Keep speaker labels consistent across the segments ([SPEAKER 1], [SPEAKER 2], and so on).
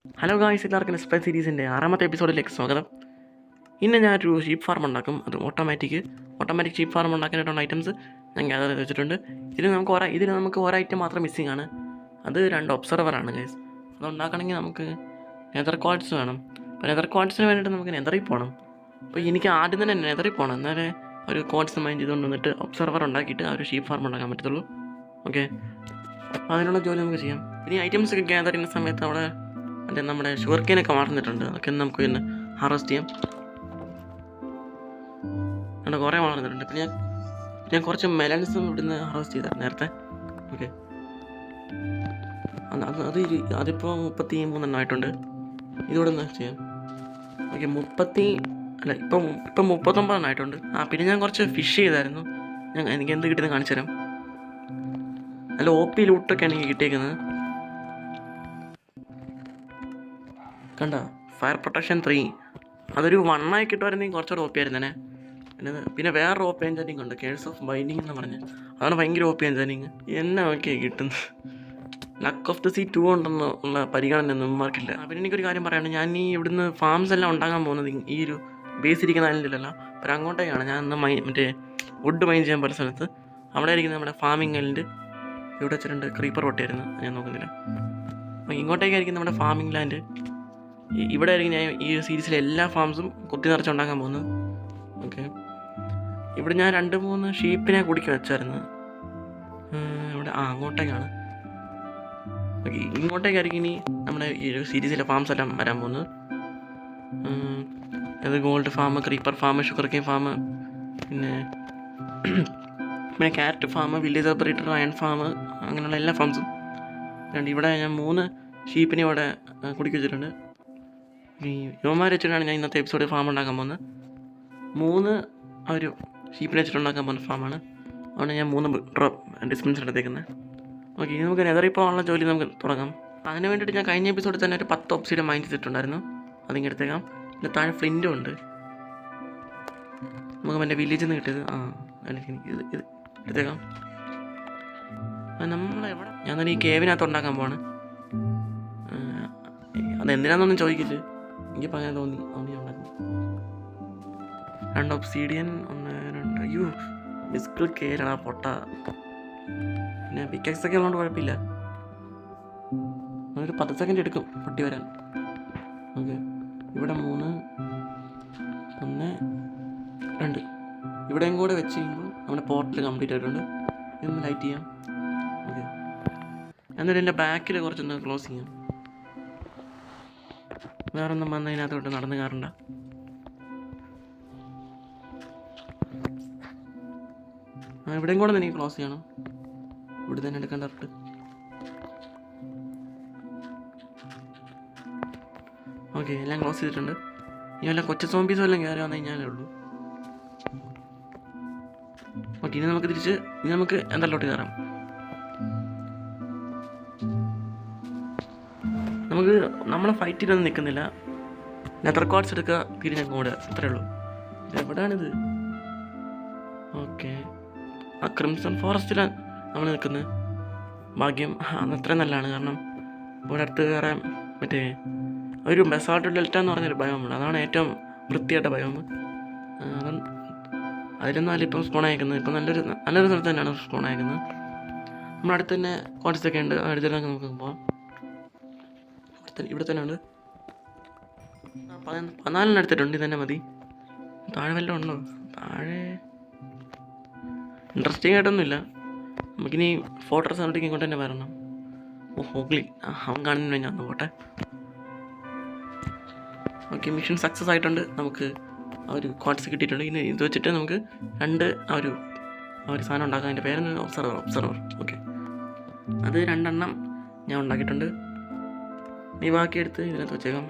[SPEAKER 1] Hello guys, എല്ലാവർക്കും എസ്പൈ സീരീസിൻ്റെ 6ാമത്തെ എപ്പിസോഡിലേക്ക് സ്വാഗതം. ഇന്ന് ഞാനൊരു ഷീപ്പ് ഫാർം ഉണ്ടാക്കും. അത് ഓട്ടോമാറ്റിക് ഷീപ്പ് ഫാർം ഉണ്ടാക്കാനായിട്ടുള്ള ഐറ്റംസ് ഞാൻ ഗ്യാദർ ചെയ്ത് വെച്ചിട്ടുണ്ട്. ഇതിൽ നമുക്ക് ഒരൈറ്റം മാത്രം മിസ്സിംഗ് ആണ്. അത് 2 ഒബ്സർവറാണ് ഗൈസ്. അത് ഉണ്ടാക്കണമെങ്കിൽ നമുക്ക് നെതർ ക്വാർട്സ് വേണം. അപ്പോൾ നെതർ ക്വാർട്സിന് വേണ്ടിയിട്ട് നമുക്ക് നെതറിൽ പോകണം. അപ്പോൾ എനിക്ക് ആദ്യം തന്നെ നെതറിൽ പോകണം, എന്നാലേ ഒരു ക്വാർട്സ് മൈൻഡ് ചെയ്തുകൊണ്ട് വന്നിട്ട് ഒബ്സർവർ ഉണ്ടാക്കിയിട്ട് ആ ഒരു ഷീപ്പ് ഫാർം ഉണ്ടാക്കാൻ പറ്റത്തുള്ളൂ. ഓക്കെ, അപ്പോൾ അതിനുള്ള ജോലി നമുക്ക് ചെയ്യാം. പിന്നെ ഈ ഐറ്റംസ് ഒക്കെ ഗ്യാദർ ചെയ്യുന്ന സമയത്ത് അവിടെ നമ്മുടെ ഷുഗർ കെയിനൊക്കെ വളർന്നിട്ടുണ്ട്. അതൊക്കെ നമുക്ക് പിന്നെ ഹാർവെസ്റ്റ് ചെയ്യാം. അവിടെ കുറേ വളർന്നിട്ടുണ്ട്. പിന്നെ ഞാൻ കുറച്ച് മെലൻസും ഇവിടുന്ന് ഹാർവെസ്റ്റ് ചെയ്തായിരുന്നു നേരത്തെ. ഓക്കെ, അതിപ്പോൾ 33 ആയിട്ടുണ്ട്. ഇതോടെ ഒന്ന് ചെയ്യാം. ഓക്കെ, ഇപ്പം 39 ആയിട്ടുണ്ട്. പിന്നെ ഞാൻ കുറച്ച് ഫിഷ് ചെയ്തായിരുന്നു. എനിക്ക് എന്ത് കിട്ടുന്നത് കാണിച്ചു തരാം. നല്ല OP ലൂട്ടൊക്കെയാണ് എനിക്ക് കിട്ടിയേക്കുന്നത്. കണ്ട, ഫയർ പ്രൊട്ടക്ഷൻ 3 അതൊരു 1 ആയി കിട്ടുമായിരുന്നെങ്കിൽ കുറച്ചുകൂടെ OP ആയിരുന്നേ. പിന്നെ വേറെ OP എൻജാനിങ് ഉണ്ട്, കേഴ്സ് ഓഫ് ബൈൻഡിങ് എന്ന് പറഞ്ഞ്. അതാണ് ഭയങ്കര OP എൻജാനിങ്. എന്നെ ഓക്കെ കിട്ടുന്നത്. ലക്ക് ഓഫ് ദ സീ 2 ഉണ്ടെന്നുള്ള പരിഗണന ഒന്നും പിന്നെ എനിക്കൊരു കാര്യം പറയാണ്, ഞാൻ ഈ ഇവിടുന്ന് ഫാംസ് എല്ലാം ഉണ്ടാകാൻ പോകുന്നത് ഈ ഒരു ബേസ് ഇരിക്കുന്ന അതിലല്ല, അപ്പം അങ്ങോട്ടേക്കാണ്. ഞാൻ മറ്റേ വുഡ് മൈൻ ചെയ്യാൻ പല സ്ഥലത്ത് അവിടെ ആയിരിക്കും നമ്മുടെ ഫാമിംഗ് ലാൻഡ്. ഇവിടെ വെച്ചിട്ടുണ്ട് ക്രീപ്പർ പൊട്ടിയായിരുന്നു, ഞാൻ നോക്കുന്നില്ല. അപ്പോൾ ഇങ്ങോട്ടേക്കായിരിക്കും നമ്മുടെ ഫാമിംഗ് ലാൻഡ്. ഇവിടെ ആയിരിക്കും ഞാൻ ഈ സീരീസിലെ എല്ലാ ഫാംസും കുത്തി നിറച്ചുണ്ടാക്കാൻ പോകുന്നത്. ഓക്കെ, ഇവിടെ ഞാൻ 2-3 ഷീപ്പിനെ കുടിക്കാൻ വെച്ചായിരുന്നു. ഇവിടെ അങ്ങോട്ടേക്കാണ്. ഓക്കെ, ഇങ്ങോട്ടേക്കായിരിക്കും ഇനി നമ്മുടെ ഈ ഒരു സീരീസിലെ ഫാംസ് എല്ലാം വരാൻ പോകുന്നത്. അത് gold farm, creeper farm, sugar cane farm, പിന്നെ carrot farm, village operator, iron farm, അങ്ങനെയുള്ള എല്ലാ ഫാംസും. ഇവിടെ ഞാൻ 3 ഷീപ്പിനെ ഇവിടെ കുടിക്കി വെച്ചിട്ടുണ്ട്. ഈ യുവമാർ വെച്ചിട്ടാണ് ഞാൻ ഇന്നത്തെ എപ്പിസോഡ് ഫാം ഉണ്ടാക്കാൻ പോകുന്നത്. 3 ഒരു ഷീപ്പിനെ വെച്ചിട്ടുണ്ടാക്കാൻ പോകുന്ന ഫാമാണ്. അതുകൊണ്ട് ഞാൻ 3 ഡിസ്പെൻസർ എടുത്തേക്കുന്നത്. ഓക്കെ, ഇനി നമുക്ക് നെതറിൽ പോകാനുള്ള ജോലി നമുക്ക് തുടങ്ങാം. അതിന് വേണ്ടിയിട്ട് ഞാൻ കഴിഞ്ഞ എപ്പിസോഡിൽ തന്നെ ഒരു 10 ഒബ്സിഡിയൻ മൈൻഡ് ചെയ്തിട്ടുണ്ടായിരുന്നു. അതിങ്ങനെ എടുത്തേക്കാം. പിന്നെ താഴെ ഫ്ലിൻറ്റും ഉണ്ട്. നമുക്ക് എൻ്റെ വില്ലേജിൽ നിന്ന് കിട്ടിയത്. ഇത് എടുത്തേക്കാം. ഞാൻ തന്നെ ഈ കേവിനകത്ത് ഉണ്ടാക്കാൻ പോവാണ്. അതെന്തിനാണെന്നൊന്നും ചോദിക്കില്ല, എനിക്കിപ്പോൾ അങ്ങനെ തോന്നി ഉണ്ടാക്കുന്നു. 2 ഒബ്സിഡിയൻ, 1 2. അയ്യോ, ഡിസ്കിൾ കയറണ പൊട്ട. പിന്നെ പിക്കക്സൊക്കെ ഉള്ളതുകൊണ്ട് കുഴപ്പമില്ല. ഒരു 10 സെക്കൻഡ് എടുക്കും പൊട്ടി വരാൻ. ഓക്കെ, ഇവിടെ 3 1 2 ഇവിടെയും കൂടെ വെച്ച് കഴിയുമ്പോൾ നമ്മുടെ പോർട്ടൽ കംപ്ലീറ്റ് ആയിട്ടുണ്ട്. ഇതൊന്ന് ലൈറ്റ് ചെയ്യാം. ഓക്കെ, എന്നിട്ട് എൻ്റെ ബാക്കിൽ കുറച്ചൊന്ന് ക്ലോസ് ചെയ്യാം. വേറൊന്നും വന്ന് അതിനകത്തോട്ട് നടന്ന് കയറണ്ട. ഇവിടെയും കൂടെ എനിക്ക് ക്ലോസ് ചെയ്യണം. ഇവിടെ തന്നെ എടുക്കേണ്ട ഡയറക്റ്റ്. ഓക്കെ, എല്ലാം ക്ലോസ് ചെയ്തിട്ടുണ്ട്. ഇനി വല്ല കൊച്ചു സോംബീസും എല്ലാം കയറി വന്നു കഴിഞ്ഞാലേ ഉള്ളൂ. ഓക്കെ, ഇനി നമുക്ക് എന്തായാലോട്ട് കയറാം. നമ്മൾ ഫൈറ്റ് ചെയ്തൊന്നും നിൽക്കുന്നില്ല. നെതർ ക്വാർട്സ് എടുക്കുക, തിരിഞ്ഞങ്ങ് ഓടുക, അത്രേ ഉള്ളൂ. എവിടെയാണിത്? ഓക്കെ, ആ ക്രിംസൺ ഫോറസ്റ്റിലാണ് നമ്മൾ നിൽക്കുന്നത്. ഭാഗ്യം, അത് അത്രയും നല്ലതാണ്. കാരണം ഇവിടെ അടുത്ത് കയറാൻ ഒരു ബസാൾട്ട് ഡെൽറ്റ എന്ന് പറഞ്ഞൊരു ബയോമുണ്ട്. അതാണ് ഏറ്റവും വൃത്തിയായിട്ട ബയോം. അതിലൊന്നും അല്ല ഇപ്പം സ്പോൺ അയക്കുന്നത്. ഇപ്പം നല്ലൊരു സ്ഥലത്ത് തന്നെയാണ് സ്പോൺ അയക്കുന്നത്. നമ്മുടെ അടുത്ത് തന്നെ ക്വാർട്സൊക്കെ ഉണ്ട്. അടുത്തെല്ലാം നമുക്ക് പോകാം. ഇവിടെ തന്നെ ഉണ്ട്. 14 എടുത്തിട്ടുണ്ട്. ഇത് തന്നെ മതി. താഴെ വല്ലതും ഉണ്ടോ? താഴെ ഇൻട്രസ്റ്റിംഗ് ആയിട്ടൊന്നുമില്ല. നമുക്കിനി ഫോട്ടോസ് കണ്ടിട്ട് ഇങ്ങോട്ട് തന്നെ വരണം. ഹോഗ്ലി, അവൻ കാണുന്നില്ല, ഞാൻ പോട്ടെ. ഓക്കെ, മിഷൻ സക്സസ് ആയിട്ടുണ്ട്. നമുക്ക് ആ ഒരു ക്വാർട്സ് കിട്ടിയിട്ടുണ്ട്. ഇനി ഇത് വെച്ചിട്ട് നമുക്ക് 2 ആ ഒരു സാധനം ഉണ്ടാക്കാം. അതിൻ്റെ പേരെന്ന് ഒബ്സർവർ. ഓക്കെ, അത് 2 എണ്ണം ഞാൻ ഉണ്ടാക്കിയിട്ടുണ്ട്. നീ ബാക്കിയെടുത്ത് ഇതിനകത്ത് വെച്ചേക്കാം.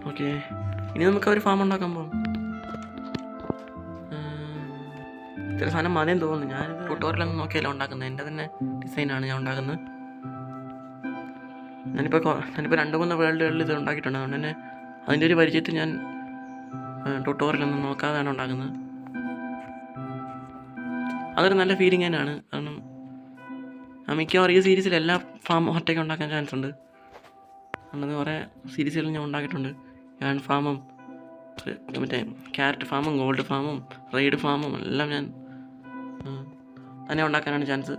[SPEAKER 1] ഓക്കെ, ഇനി നമുക്ക് ഒരു ഫാം ഉണ്ടാക്കാൻ പോകും. ഇത്ര സാധനം മതിയെന്ന് തോന്നുന്നു. ഞാനിത് ട്യൂട്ടോറിയലൊന്നും നോക്കിയല്ല ഉണ്ടാക്കുന്നത്. എൻ്റെ തന്നെ ഡിസൈനാണ് ഞാൻ ഉണ്ടാക്കുന്നത്. ഞാനിപ്പോൾ 2-3 വേൾഡുകളിൽ ഇത് ഉണ്ടാക്കിയിട്ടുണ്ട്. അതുകൊണ്ട് തന്നെ അതിൻ്റെ ഒരു പരിചയത്തിൽ ഞാൻ ട്യൂട്ടോറിയലൊന്നും നോക്കാതെയാണ് ഉണ്ടാക്കുന്നത്. അതൊരു നല്ല ഫീലിംഗ് തന്നെയാണ്. കാരണം മിക്കവാറും ഈ സീരീസിൽ എല്ലാ ഫാം ഒറ്റയ്ക്ക് ഉണ്ടാക്കാൻ ചാൻസ് ഉണ്ട്. അന്നത് കുറേ സീരീസുകൾ ഞാൻ ഉണ്ടാക്കിയിട്ടുണ്ട്. ഞാൻ ഫാമും മറ്റേ ക്യാരറ്റ് ഫാമും ഗോൾഡ് ഫാമും റെയ്ഡ് ഫാമും എല്ലാം ഞാൻ തന്നെ ഉണ്ടാക്കാനാണ് ചാൻസ്.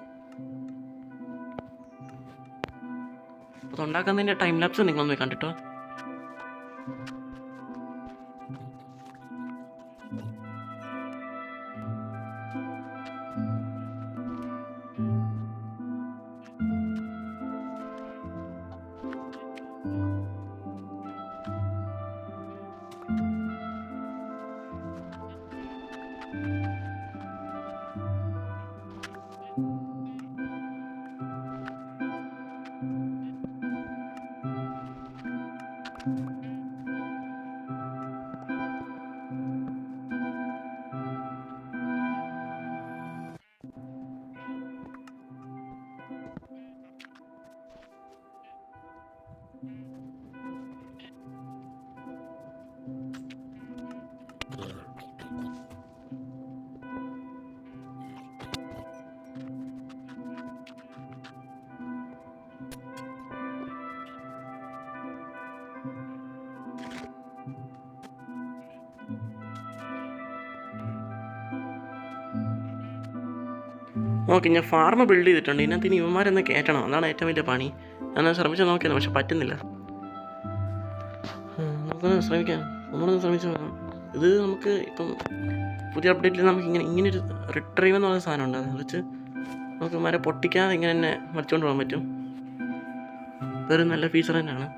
[SPEAKER 1] അത് ഉണ്ടാക്കുന്നതിൻ്റെ ടൈം ലാപ്സ് നിങ്ങളൊന്ന് കണ്ടിട്ടോ. ഓക്കെ, ഞാൻ ഫാർമ് ബിൽഡ് ചെയ്തിട്ടുണ്ട്. ഇതിനകത്ത് ഇനി ഇവന്മാരെന്ന് കയറ്റണം. അതാണ് ഏറ്റവും വലിയ പണി. ഞാൻ ശ്രമിച്ച് നോക്കിയത്, പക്ഷെ പറ്റുന്നില്ല. നമുക്കൊന്ന് ശ്രമിക്കാം, നമ്മളൊന്ന് ശ്രമിച്ചു നോക്കാം. ഇത് നമുക്ക് ഇപ്പം പുതിയ അപ്ഡേറ്റിൽ നമുക്ക് ഇങ്ങനൊരു റിട്രീവ് എന്ന് പറയുന്ന സാധനമുണ്ട്. അത് വെച്ച് നമുക്ക് മരം പൊട്ടിക്കാതെ ഇങ്ങനെ തന്നെ വലിച്ചുകൊണ്ട് പോകാൻ പറ്റും. ഇതൊരു നല്ല ഫീച്ചർ തന്നെയാണ്.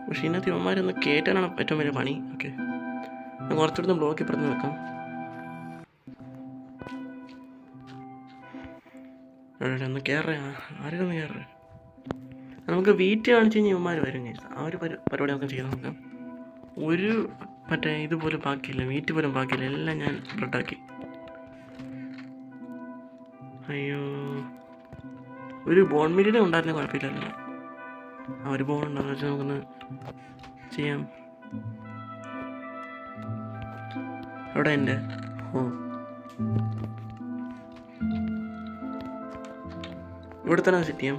[SPEAKER 1] പക്ഷേ ഇതിനകത്ത് ഇവന്മാരൊന്ന് കയറ്റാനാണ് ഏറ്റവും വലിയ പണി. ഓക്കെ, ഞാൻ കുറച്ചുകൂടെ ബ്ലോക്ക് ഇപ്പുറത്ത് വെക്കാം. ഒന്ന് കയറേ, ആരും ഒന്ന് കയറേ. നമുക്ക് വീറ്റ് കാണിച്ച് കഴിഞ്ഞാൽ ഇവന്മാർ വരും. ആ ഒരു പരിപാടി നമുക്ക് ചെയ്ത് നോക്കാം. ഒരു മറ്റേ ഇതുപോലും ബാക്കിയില്ല, വീറ്റ് പോലും ബാക്കിയില്ല. എല്ലാം ഞാൻ ബ്രെഡാക്കി. അയ്യോ, ഒരു ബോൺ മില്ലിനെ ഉണ്ടായിരുന്ന കുഴപ്പമില്ലല്ലോ. ആ ഒരു ബോൺ ഉണ്ടെന്ന് വെച്ചാൽ നമുക്കൊന്ന് ചെയ്യാം. എവിടെ എൻ്റെ ഇവിടെ തന്നെ സെറ്റ് ചെയ്യാം.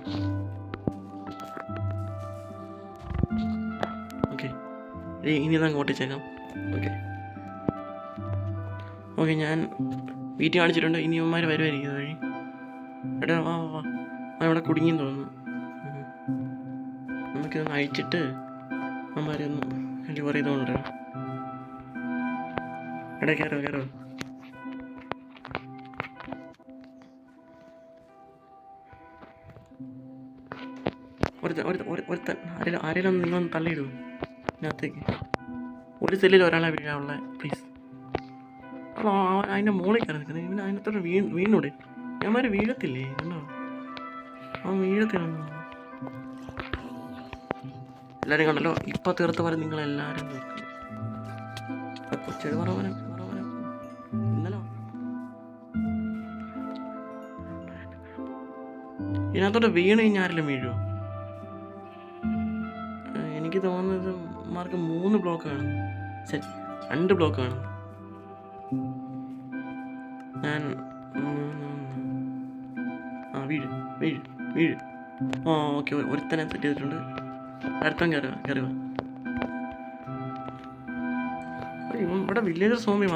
[SPEAKER 1] ഓക്കെ, ഇനി ഇത് അങ്ങ് ഓട്ടിച്ചേക്കാം. ഓക്കെ, ഞാൻ വീട്ടിൽ കാണിച്ചിട്ടുണ്ട്. ഇനി ഇവന്മാർ വരുമായിരിക്കും വഴി. എടാ വാ വാ വാ, അവിടെ കുടുങ്ങിയെന്ന് തോന്നുന്നു. നമുക്കിതൊന്ന് അഴിച്ചിട്ട് അവന്മാരൊന്ന് ഡെലിവർ ചെയ്തുകൊണ്ട്. എടാ കയറോ കയറോ. ഒരുത്തൻ ആരെങ്കിലും നിങ്ങളൊന്ന് തള്ളിയിടുമോ ഇതിനകത്തേക്ക്? ഒരു സെല്ലിൽ ഒരാളെ വീഴാനുള്ള പ്ലീസ്. അപ്പോൾ അതിൻ്റെ മുകളിൽ കയറി നിൽക്കുന്നത്. ഇവന് അതിനകത്തോട്ട് വീണൂടെ? ഞാന്മാർ വീഴത്തില്ലേ? കണ്ടോ, അവൻ വീഴത്തില്ല. എല്ലാവരും കണ്ടല്ലോ, ഇപ്പം തീർത്ത് വരെ നിങ്ങളെല്ലാവരും നോക്കും. കൊച്ചെഴു പറവനം ഇന്നലെ ഇതിനകത്തോട്ട് വീണ് കഴിഞ്ഞാൽ ആരെങ്കിലും വീഴുമോ? എനിക്ക് തോന്നുന്നത് മാർക്ക് 3 ബ്ലോക്ക് കാണും. ശരി, 2 ബ്ലോക്ക് കാണും. ഞാൻ വീഴ്. ഓക്കെ, ഒരുത്തനെ സെറ്റ് ചെയ്തിട്ടുണ്ട്. അടുത്തം കയറുക. ഇവിടെ വില്ലേജർ സോംബി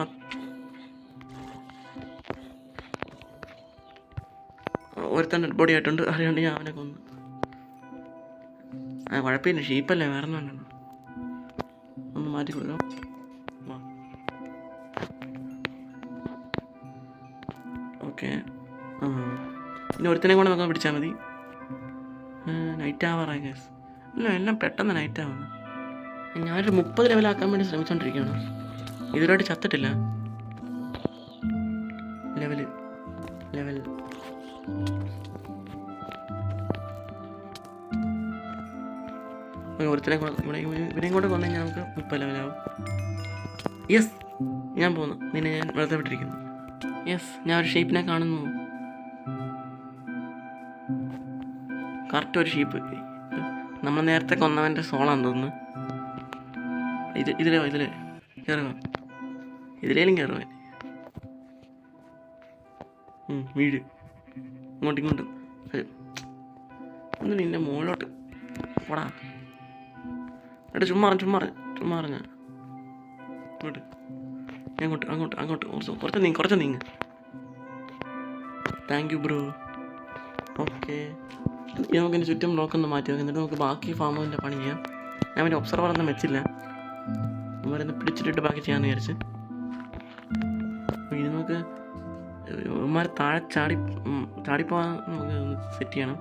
[SPEAKER 1] ഒരുത്തൻ ഡെഡ് ബോഡി ആയിട്ടുണ്ട്. അറിയാണ്ട് ഞാൻ അവനെ കൊന്നു. കുഴപ്പമില്ല, ഷീപ്പല്ലേ, വേറെ ഒന്നും ഒന്ന് മാറ്റി കൊടുക്കാം. ഓക്കെ, ഇനി ഒരുത്തനെ കൊണ്ട് നമുക്ക് പിടിച്ചാൽ മതി. നൈറ്റ് ആവാറായി കേസ്. ഇല്ല, എല്ലാം പെട്ടെന്ന് നൈറ്റ് ആവുന്നു. ഞാനൊരു 30 ലെവലാക്കാൻ വേണ്ടി ശ്രമിച്ചുകൊണ്ടിരിക്കുകയാണ്. ഇതുവരായിട്ട് ചത്തിട്ടില്ല. ലെവൽ ഒരുത്തനെ ഇവരെയും കൂടെ കൊണ്ടുകഴിഞ്ഞാൽ നമുക്ക് 30 ലെവലാവും. യെസ്, ഞാൻ പോന്നു. നിന്നെ ഞാൻ വെറുതെ വിട്ടിരിക്കുന്നു. യെസ്, ഞാൻ ഒരു ഷേപ്പിനെ കാണുന്നു. കറക്റ്റ് ഒരു ഷീപ്പ്. നമ്മൾ നേരത്തെ കൊന്നവൻ്റെ സോളാന്ന് തോന്നുന്നു. ഇതിലേ കയറുക. ഇതിലേലും കയറുക. വീട് ഇങ്ങോട്ടും ഒന്ന് നിന്നെ മുകളിലോട്ട് പോടാ എടാ ചുമ്മാ അറിഞ്ഞ ഇങ്ങോട്ട് അങ്ങോട്ട് കുറച്ച് നീങ്ങ് താങ്ക് യു ബ്രോ. ഓക്കെ നമുക്കിതിന് ചുറ്റും ബ്ലോക്കൊന്ന് മാറ്റി വെക്കാം. എന്നിട്ട് നമുക്ക് ബാക്കി ഫാമിൻ്റെ പണി ചെയ്യാം. ഞാൻ പിന്നെ ഒബ്സർവറൊന്നും വെച്ചില്ല, ഇവരൊന്ന് പിടിച്ചിട്ടിട്ട് ബാക്കി ചെയ്യാമെന്ന് വിചാരിച്ച്. ഇനി നമുക്ക് ഇവന്മാർ താഴെ ചാടിപ്പോവാൻ നമുക്ക് സെറ്റ് ചെയ്യണം.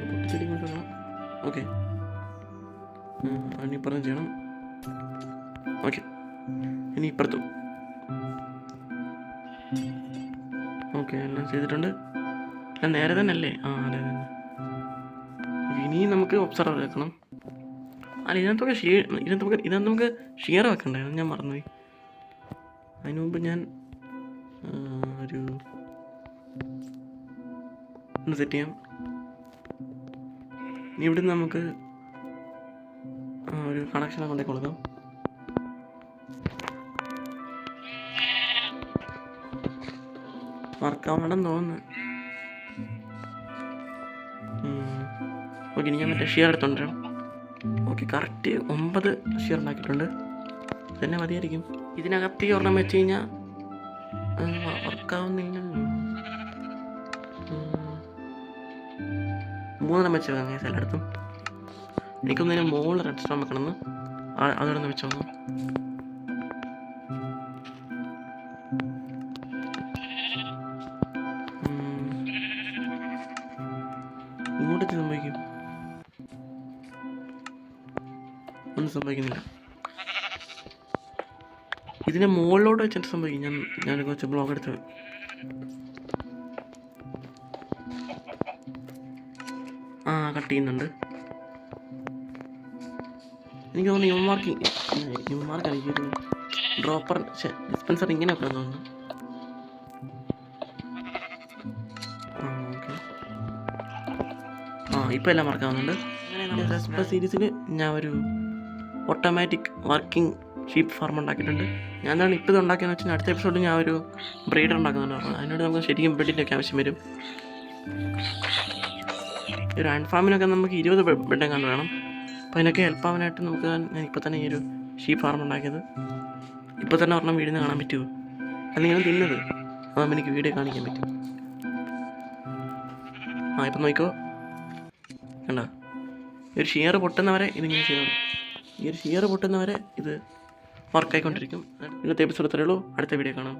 [SPEAKER 1] പൊട്ടിച്ചെടി കൊണ്ട് വേണം. ഓക്കെ ഇനി ഇപ്പുറത്തും ചെയ്യണം. ഓക്കെ ഇനി ഇപ്പുറത്തും. ഓക്കെ എല്ലാം ചെയ്തിട്ടുണ്ട്. എല്ലാം നേരെ തന്നെ അല്ലേ? ആ അതെ തന്നെ. ഇനി നമുക്ക് ഒബ്സർവർ വെക്കണം. അല്ല ഇതിനകത്ത് നമുക്ക് ഷിയർ വെക്കണ്ടേ? അത് ഞാൻ മറന്നുപോയി. അതിന് മുമ്പ് ഞാൻ ഒന്ന് സെറ്റ് ചെയ്യാം. ഇനി ഇവിടെ നിന്ന് നമുക്ക് ഒരു കണക്ഷൻ കൊണ്ടേ കൊടുക്കാം. വർക്കാവണമെന്ന് തോന്നുന്നു. ഓക്കെ ഇനി ഞാൻ മറ്റേ ഷിയർ എടുത്തോണ്ടിരാം. ഓക്കെ കറക്റ്റ് 9 ഷിയർ ഉണ്ടാക്കിയിട്ടുണ്ട്. ഇതന്നെ മതിയായിരിക്കും. ഇതിനകത്ത് ഈ ഒരെണ്ണം വെച്ച് കഴിഞ്ഞാൽ വർക്കാവുന്നില്ലല്ലോ. 3 വെച്ച് വെക്കാം കേസ് എല്ലായിടത്തും. എനിക്കൊന്നിന് മുകളിൽ റെഡ് സ്റ്റോൺ വെക്കണമെന്ന് അതൊന്ന് വെച്ച് നോക്കാം. ഇങ്ങോട്ട് സംഭവിക്കും, ഒന്നും സംഭവിക്കുന്നില്ല. ഇതിനെ മുകളിലോട്ട് വെച്ചിട്ട് സംഭവിക്കും. ഞാൻ കുറച്ച് ബ്ലോക്ക് എടുത്ത് കട്ട് ചെയ്യുന്നുണ്ട്. എനിക്ക് തോന്നുന്നു യുവമാർക്ക് എനിക്കൊരു ഡ്രോപ്പർ ഡിസ്പെൻസർ ഇങ്ങനെ വെക്കാൻ തോന്നുന്നു. ഓക്കെ ഇപ്പോൾ എല്ലാം വർക്കാവുന്നുണ്ട്. അങ്ങനെ നമ്മുടെ റെസ്പ സീരീസിൽ ഞാൻ ഒരു ഓട്ടോമാറ്റിക് വർക്കിംഗ് ഷീപ്പ് ഫാർം ഉണ്ടാക്കിയിട്ടുണ്ട്. ഞാനാണ് ഇപ്പോൾ ഇത് ഉണ്ടാക്കിയെന്ന് വെച്ചാൽ അടുത്ത എപ്പിസോഡിൽ ഞാൻ ഒരു ബ്രീഡർ ഉണ്ടാക്കുന്നുണ്ട്. അതിനോട് നമുക്ക് ശരിക്കും ബെഡിൻ്റെ ഒക്കെ ആവശ്യം വരും. ഒരു ആൻഡ് ഫാമിനൊക്കെ നമുക്ക് 20 ബെഡ് കണ്ട് വേണം. അപ്പോൾ അതിനൊക്കെ ഹെൽപ്പ് ആവാനായിട്ട് നമുക്ക് ഞാൻ ഇപ്പോൾ തന്നെ ഈ ഒരു ഷീപ്പ് ഫാർം ഉണ്ടാക്കിയത്. ഇപ്പോൾ തന്നെ ഒരെണ്ണം വീടിൽ നിന്ന് കാണാൻ പറ്റുമോ? അല്ലെങ്കിൽ ഞാൻ തിന്നത് അതാകുമ്പോൾ എനിക്ക് വീഡിയോ കാണിക്കാൻ പറ്റും. ഇപ്പം നോക്കിക്കോ, കണ്ടോ? ഈ ഒരു ഷിയർ പൊട്ടുന്നവരെ ഇതിങ്ങനെ ചെയ്യണം. ഈ ഒരു ഷിയർ പൊട്ടുന്നവരെ ഇത് വർക്കായിക്കൊണ്ടിരിക്കും. ഇന്നത്തെ എപ്പിസോഡ് ഇത്രയേ ഉള്ളൂ. അടുത്ത വീഡിയോ കാണാം.